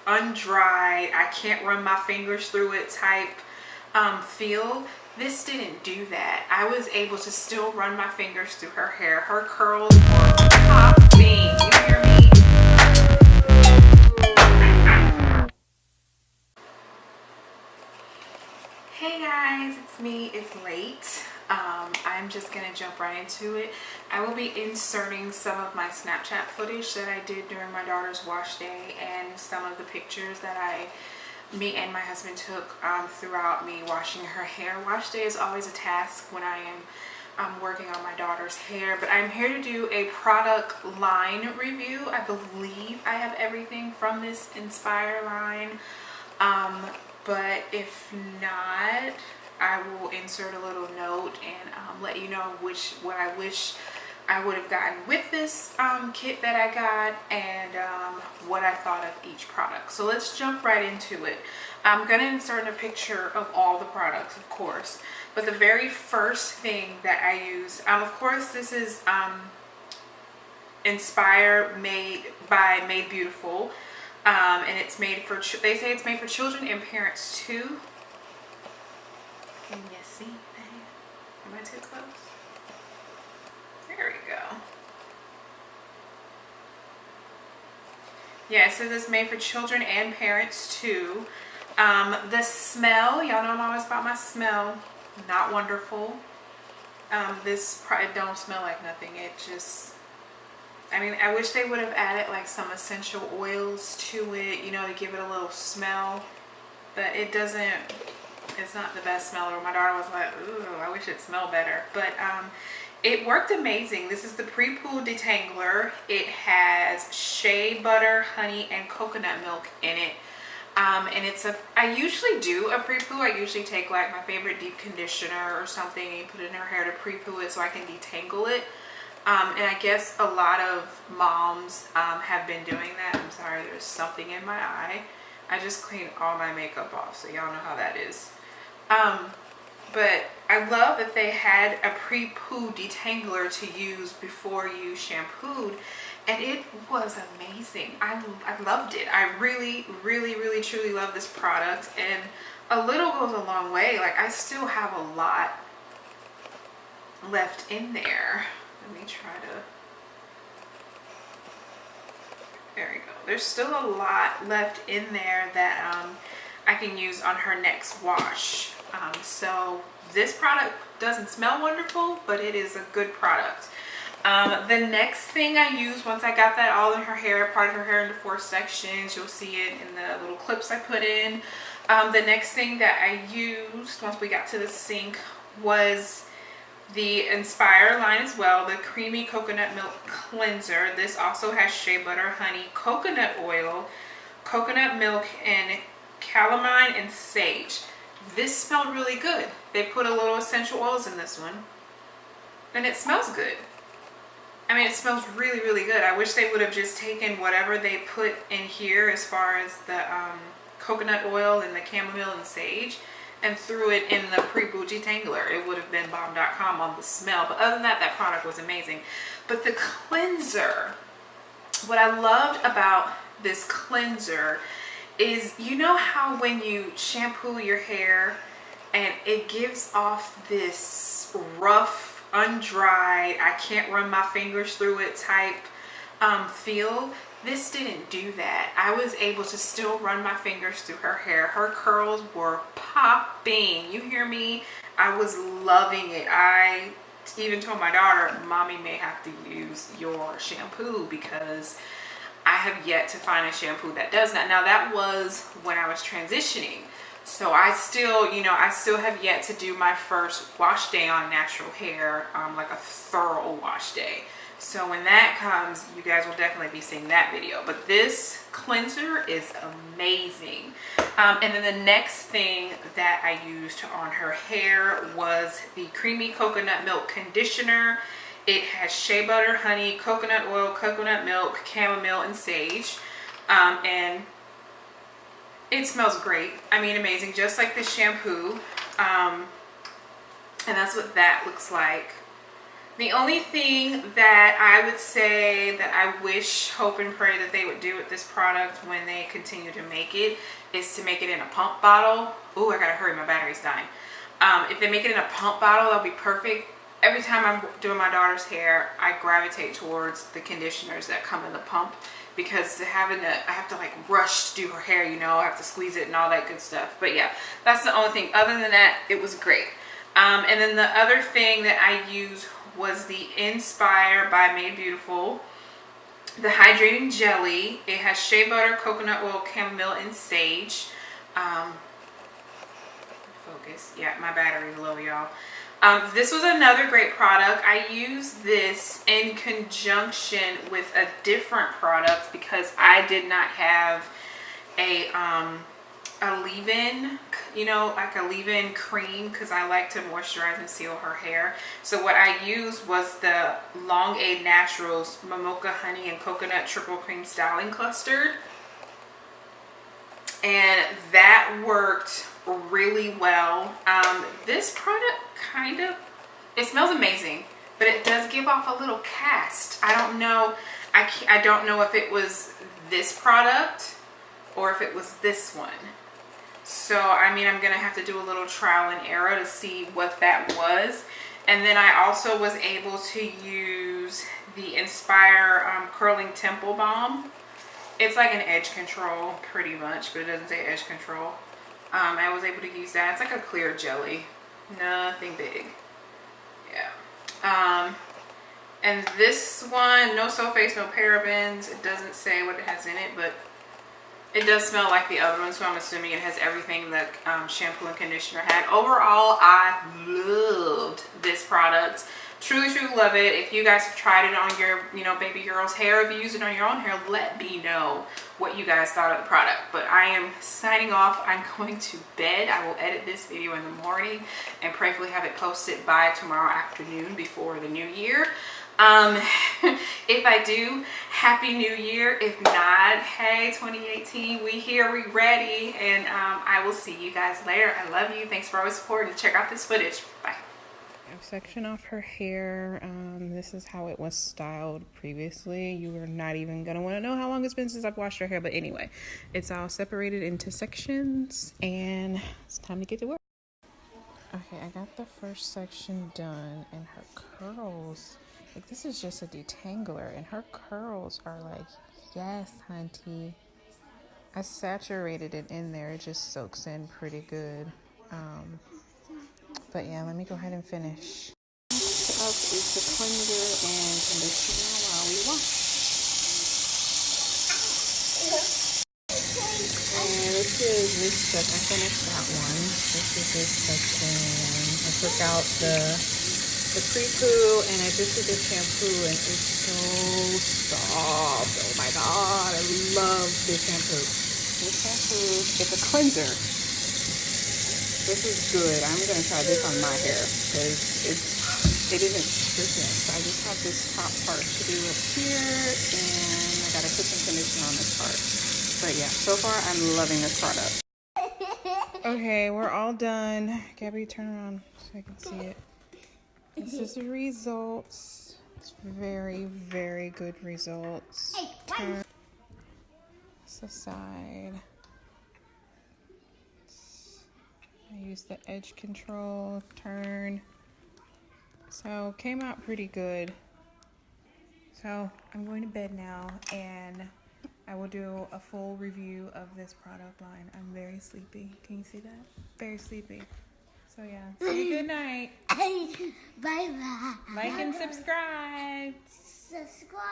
undried, I can't run my fingers through it type feel. This didn't do that. I was able to still run my fingers through her hair. Her curls were popping. You hear me? Hey guys, it's me. It's late. I'm just gonna jump right into it. I will be inserting some of my Snapchat footage that I did during my daughter's wash day and some of the pictures that me and my husband took throughout me washing her hair. Wash day is always a task when I am working on my daughter's hair, but I'm here to do a product line review. I believe I have everything from this Inspire line, but if not, I will insert a little note and let you know what I wish I would have gotten with this kit that I got, and what I thought of each product. So let's jump right into it. I'm going to insert a picture of all the products, of course, but the very first thing that I use, of course, this is Inspire Made Beautiful, and it's made for, they say it's made for children and parents too. Can you see that? Am I too close? There we go. Yeah, so this is made for children and parents too. The smell, y'all know I'm always about my smell. Not wonderful. This probably don't smell like nothing. It just, I mean, I wish they would have added like some essential oils to it, you know, to give it a little smell. But it doesn't, it's not the best smeller. My daughter was like, ooh, I wish it smelled better. But it worked amazing. This is the pre-poo detangler. It has shea butter, honey, and coconut milk in it. And it's I usually do a pre-poo. I usually take like my favorite deep conditioner or something and put it in her hair to pre-poo it so I can detangle it. And I guess a lot of moms have been doing that. I'm sorry, there's something in my eye. I just cleaned all my makeup off, so y'all know how that is. But I love that they had a pre-poo detangler to use before you shampooed, and it was amazing. I loved it. I really, really, really, truly love this product, and a little goes a long way. Like, I still have a lot left in there. Let me try to, there we go. There's still a lot left in there that I can use on her next wash. So this product doesn't smell wonderful, but it is a good product. The next thing I used, once I got that all in her hair, parted her hair into 4 sections, you'll see it in the little clips I put in. The next thing that I used once we got to the sink was the Inspire line as well, the Creamy Coconut Milk Cleanser. This also has shea butter, honey, coconut oil, coconut milk, and calamine and sage. This smelled really good. They put a little essential oils in this one, and it smells good. I mean, it smells really, really good. I wish they would have just taken whatever they put in here as far as the coconut oil and the chamomile and sage and threw it in the pre-poo detangler. It would have been bomb.com on the smell. But other than that, that product was amazing. But the cleanser, what I loved about this cleanser is, you know how when you shampoo your hair and it gives off this rough, undried, I can't run my fingers through it type feel? This didn't do that. I was able to still run my fingers through her hair. Her curls were popping. You hear me? I was loving it. I even told my daughter, Mommy may have to use your shampoo because I have yet to find a shampoo that does that. Now that was when I was transitioning. So I still, you know, I still have yet to do my first wash day on natural hair, like a thorough wash day. So when that comes, you guys will definitely be seeing that video. But this cleanser is amazing. And then the next thing that I used on her hair was the Creamy Coconut Milk Conditioner. It has shea butter, honey, coconut oil, coconut milk, chamomile, and sage. And it smells great. I mean, amazing, just like the shampoo. And that's what that looks like. The only thing that I would say that I wish, hope, and pray that they would do with this product when they continue to make it is to make it in a pump bottle. Oh, I gotta hurry, my battery's dying. If they make it in a pump bottle, that'll be perfect. Every time I'm doing my daughter's hair, I gravitate towards the conditioners that come in the pump, because I have to like rush to do her hair, you know, I have to squeeze it and all that good stuff. But yeah, that's the only thing. Other than that, it was great. And then the other thing that I used was the Inspire by Made Beautiful, the hydrating jelly. It has shea butter, coconut oil, chamomile, and sage. Focus. Yeah, my battery's low, y'all. This was another great product. I used this in conjunction with a different product because I did not have a leave-in, you know, like a leave-in cream, because I like to moisturize and seal her hair. So what I used was the Long Aid Naturals Mocha Honey and Coconut Triple Cream Styling Cluster, and that worked really well. This product it smells amazing, but it does give off a little cast. I don't know, I don't know if it was this product or if it was this one. So I mean, I'm gonna have to do a little trial and error to see what that was. And then I also was able to use the Inspire Curling Temple Balm. It's like an edge control pretty much, but it doesn't say edge control. I was able to use that. It's like a clear jelly, nothing big. Yeah. And this one, no sulfates, no parabens. It doesn't say what it has in it, but it does smell like the other one, so I'm assuming it has everything that shampoo and conditioner had. Overall, I loved this product. Truly, truly love it. If you guys have tried it on your, you know, baby girl's hair, if you use it on your own hair, let me know what you guys thought of the product. But I am signing off. I'm going to bed. I will edit this video in the morning and prayerfully have it posted by tomorrow afternoon before the new year. If I do, happy new year. If not, hey, 2018, we here, we ready. And I will see you guys later. I love you. Thanks for always supporting. Check out this footage. Bye. Section off her hair. This is how it was styled previously. You are not even gonna want to know how long it's been since I've washed her hair, but anyway, it's all separated into sections and it's time to get to work. Okay, I got the first section done, and her curls, like, this is just a detangler and her curls are like, yes, hunty. I saturated it in there. It just soaks in pretty good. But yeah, let me go ahead and finish. Next up is the cleanser and conditioner while we wash. And this is this stuff. I finished that one. This is this section. I took out the pre-poo and I just did the shampoo, and it's so soft. Oh my god, I love this shampoo. This shampoo, it's a cleanser. This is good. I'm going to try this on my hair because it isn't stripping. So I just have this top part to do up here, and I got to put some conditioner on this part. But yeah, so far I'm loving this product. Okay, we're all done. Gabby, turn around so I can see it. This is the results. It's very, very good results. Turn this aside. I used the edge control, turn. So came out pretty good. So I'm going to bed now, and I will do a full review of this product line. I'm very sleepy. Can you see that? Very sleepy. So yeah, say good night. Bye bye. Like and subscribe. Subscribe.